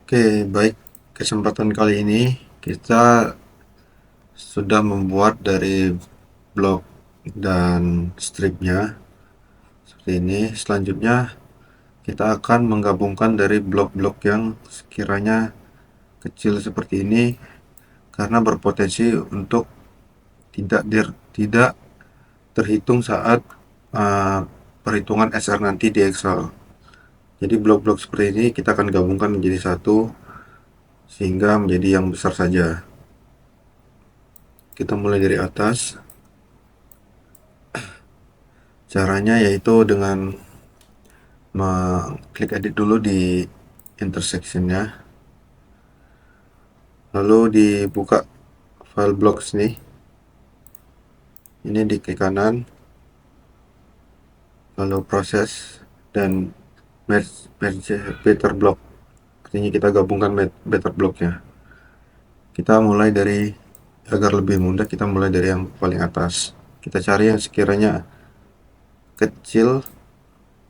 Oke, baik. Kesempatan kali ini kita sudah membuat dari blok dan stripnya seperti ini. Selanjutnya kita akan menggabungkan dari blok-blok yang sekiranya kecil seperti ini karena berpotensi untuk tidak terhitung saat uh, perhitungan SR nanti di Excel. Jadi blok-blok seperti ini kita akan gabungkan menjadi satu sehingga menjadi yang besar saja. Kita mulai dari atas. Caranya yaitu dengan klik edit dulu di intersectionnya, lalu dibuka file blocks nih, ini di klik kanan, lalu proses dan merge better block, artinya kita gabungkan better blocknya. Kita mulai dari, agar lebih mudah, kita mulai dari yang paling atas, kita cari yang sekiranya kecil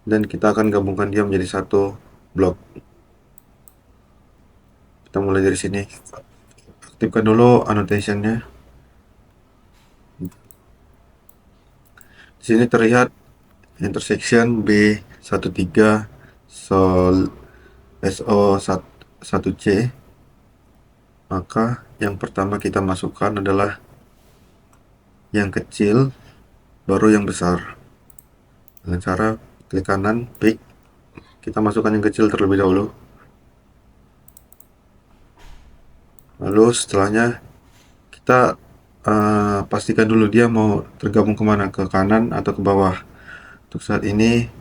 dan kita akan gabungkan dia menjadi satu blok. Kita mulai dari sini, aktifkan dulu annotationnya. Di sini terlihat intersection B13 Sol SO1C. Maka yang pertama kita masukkan adalah yang kecil, baru yang besar. Dengan cara klik kanan, pick, kita masukkan yang kecil terlebih dahulu. Lalu setelahnya kita pastikan dulu dia mau tergabung kemana, ke kanan atau ke bawah. Untuk saat ini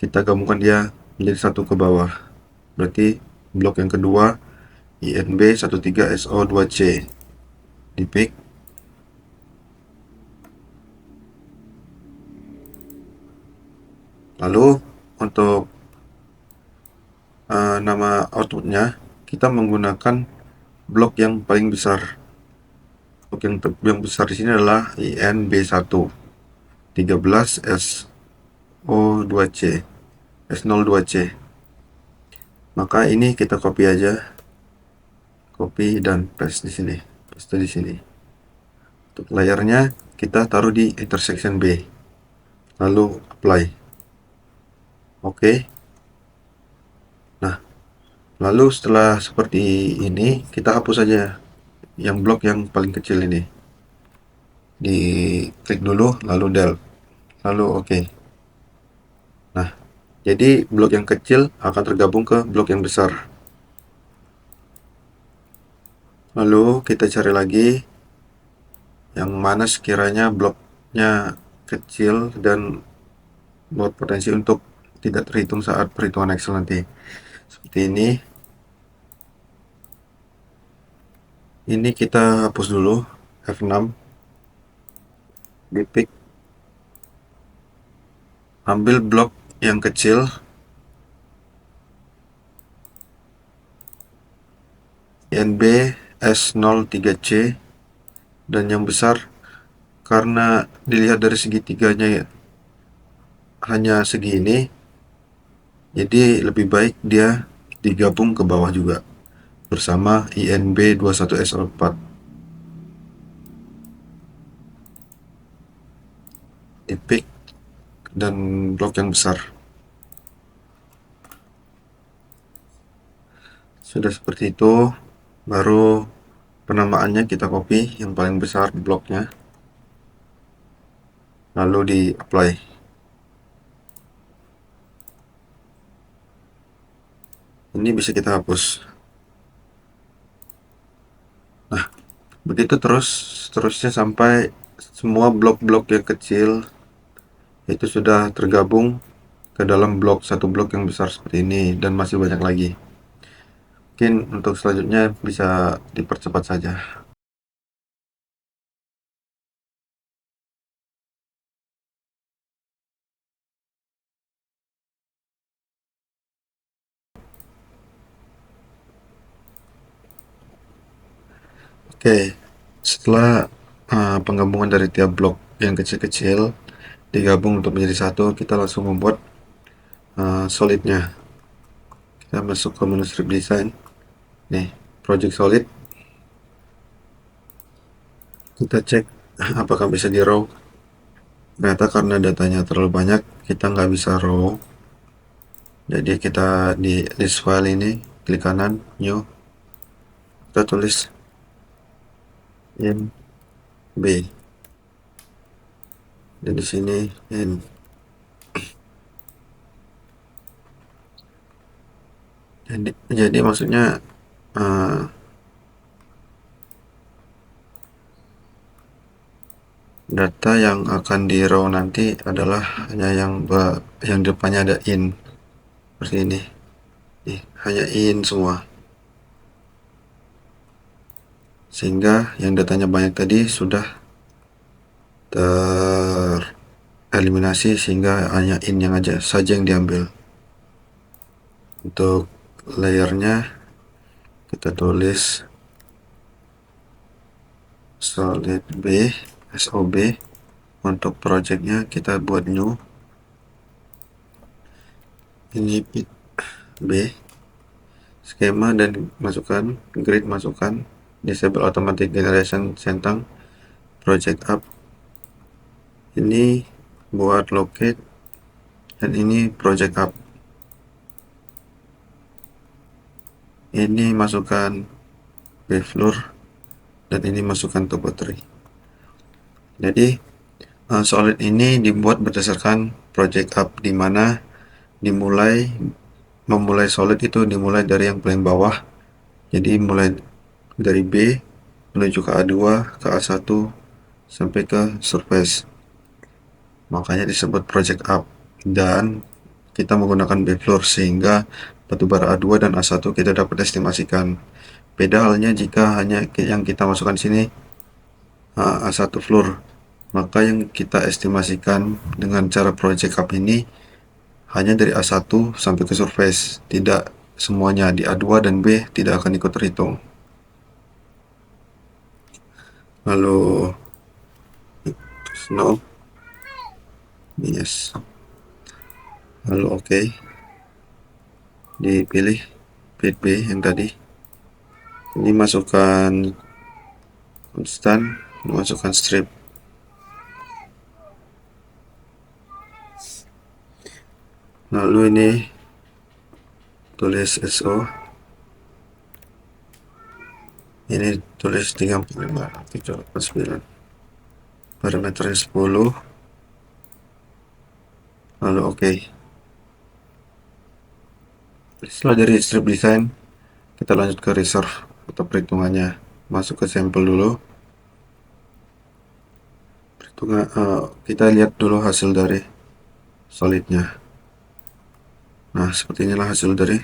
kita gabungkan dia menjadi satu ke bawah, berarti blok yang kedua INB13SO2C di pick. Lalu untuk nama outputnya kita menggunakan blok yang paling besar. Blok yang besar di sini adalah INB1 13 SO2C S02C. Maka ini kita copy aja, copy dan paste di sini, paste di sini. Untuk layarnya kita taruh di intersection B, lalu apply. Oke. Nah, lalu setelah seperti ini kita hapus saja yang blok yang paling kecil ini. Di klik dulu lalu del, lalu oke. Nah, jadi blok yang kecil akan tergabung ke blok yang besar. Lalu kita cari lagi yang mana sekiranya bloknya kecil dan berpotensi untuk tidak terhitung saat perhitungan Excel nanti. Seperti ini. Ini kita hapus dulu, F6, di pick, ambil blok yang kecil, INB S03C, dan yang besar karena dilihat dari segitiganya ya, hanya segini, jadi lebih baik dia digabung ke bawah juga bersama INB 21SO4 di pick dan blok yang besar. Sudah seperti itu, baru penamaannya kita copy yang paling besar bloknya, lalu di apply. Ini bisa kita hapus. Nah, begitu terusnya sampai semua blok-blok yang kecil itu sudah tergabung ke dalam satu blok yang besar seperti ini, dan masih banyak lagi. Mungkin untuk selanjutnya bisa dipercepat saja. Oke, setelah penggabungan dari tiap blok yang kecil-kecil digabung untuk menjadi satu, kita langsung membuat solidnya. Kita masuk ke menu strip design, nih project solid, kita cek apakah bisa di raw. Ternyata karena datanya terlalu banyak kita nggak bisa raw, jadi kita di list file ini klik kanan new, kita tulis in b, dan di sini in. Jadi maksudnya eh, data yang akan di raw nanti adalah hanya yang depannya ada in, seperti ini nih, hanya in semua, sehingga yang datanya banyak tadi sudah tereliminasi, sehingga hanya in yang aja saja yang diambil. Untuk layernya kita tulis solid b, sob. Untuk projectnya kita buat new, ini b, skema dan masukkan, grid masukkan, disable automatic generation centang, project up, ini buat locate, dan ini project up, ini masukkan bfloor, dan ini masukkan topo3. Jadi solid ini dibuat berdasarkan project up, di mana memulai solid itu dimulai dari yang paling bawah, jadi mulai dari B menuju ke A2 ke A1 sampai ke surface, makanya disebut project up. Dan kita menggunakan bfloor sehingga batubara A2 dan A1 kita dapat estimasikan. Beda halnya jika hanya yang kita masukkan sini A1 floor, maka yang kita estimasikan dengan cara project up ini hanya dari A1 sampai ke surface, tidak semuanya. Di A2 dan B tidak akan ikut terhitung. Lalu no, yes, lalu oke, dipilih bit B yang tadi, ini masukkan konstan, masukkan strip, lalu ini tulis SO, ini tulis 35, 349, parameternya 10, lalu oke. Setelah dari strip design, kita lanjut ke reserve atau perhitungannya. Masuk ke sampel dulu, perhitungan, kita lihat dulu hasil dari solidnya. Nah, seperti inilah hasil dari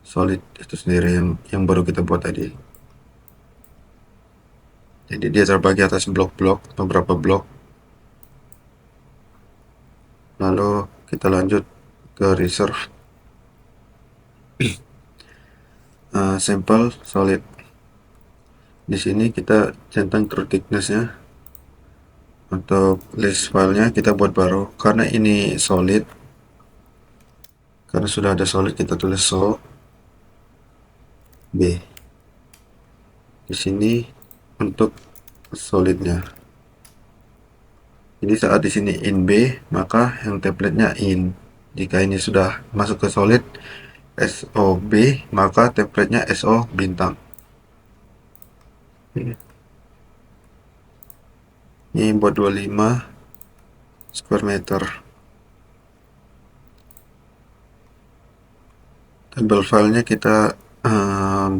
solid itu sendiri yang baru kita buat tadi. Jadi dia terbagi atas blok-blok, beberapa blok. Lalu kita lanjut ke reserve, sampel solid. Di sini kita centang true thickness-nya. Untuk list filenya kita buat baru, karena ini solid, karena sudah ada solid kita tulis so b di sini untuk solidnya. Jadi saat di sini in B, maka yang templatenya in. Jika ini sudah masuk ke solid SOB, maka templatenya SO bintang. Ini buat 25 square meter. Table filenya kita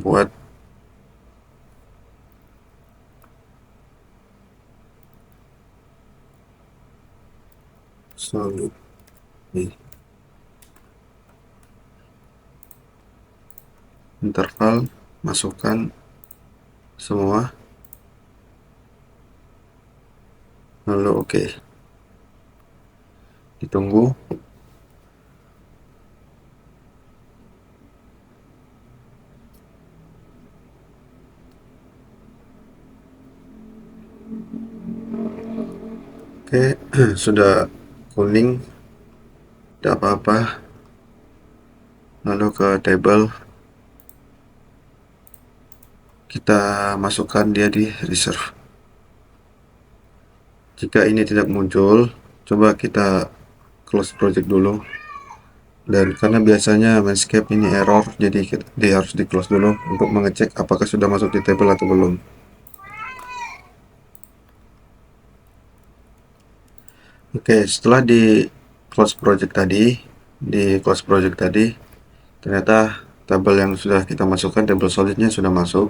buat solid. Interval, masukkan semua, lalu oke. Ditunggu. Oke, sudah kuning, tidak apa-apa. Lalu ke table, kita masukkan dia di reserve. Jika ini tidak muncul, coba kita close project dulu. Dan karena biasanya Manscape ini error, jadi dia harus di close dulu untuk mengecek apakah sudah masuk di table atau belum. Oke, setelah di close project tadi, ternyata tabel yang sudah kita masukkan, table solidnya sudah masuk.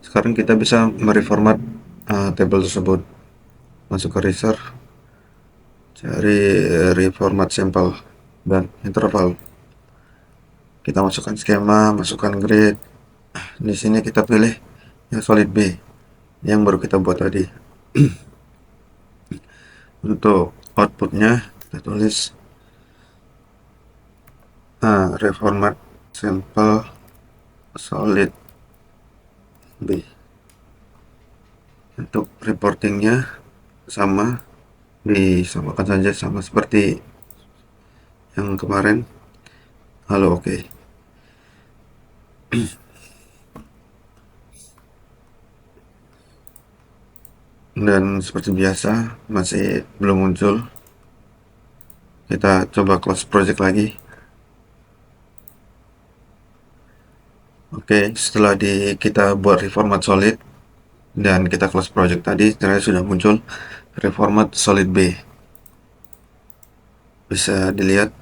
Sekarang kita bisa mereformat table tersebut. Masuk ke reserve, cari reformat sampel dan interval. Kita masukkan skema, masukkan grid. Di sini kita pilih yang solid B, yang baru kita buat tadi. Untuk outputnya kita tulis reformat sampel solid B. Untuk reportingnya sama, disamakan saja sama seperti yang kemarin. Halo, oke. Dan seperti biasa masih belum muncul. Kita coba close project lagi. Oke, setelah kita buat reformat solid dan kita close project tadi, ternyata sudah muncul reformat solid B. Bisa dilihat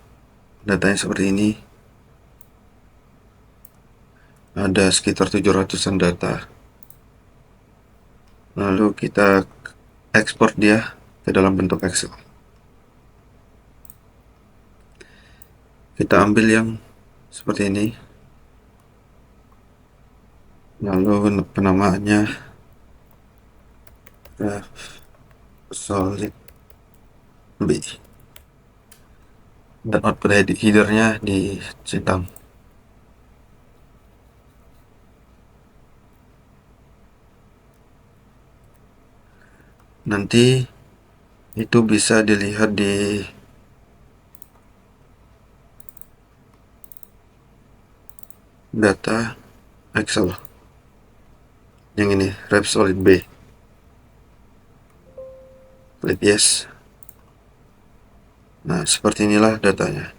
datanya seperti ini. Ada sekitar 700-an data. Lalu kita ekspor dia ke dalam bentuk Excel. Kita ambil yang seperti ini. Lalu penamaannya solid B. Dan output headernya dicentang. Nanti itu bisa dilihat di data Excel yang ini, rep solid B. Klik yes. Nah, seperti inilah datanya.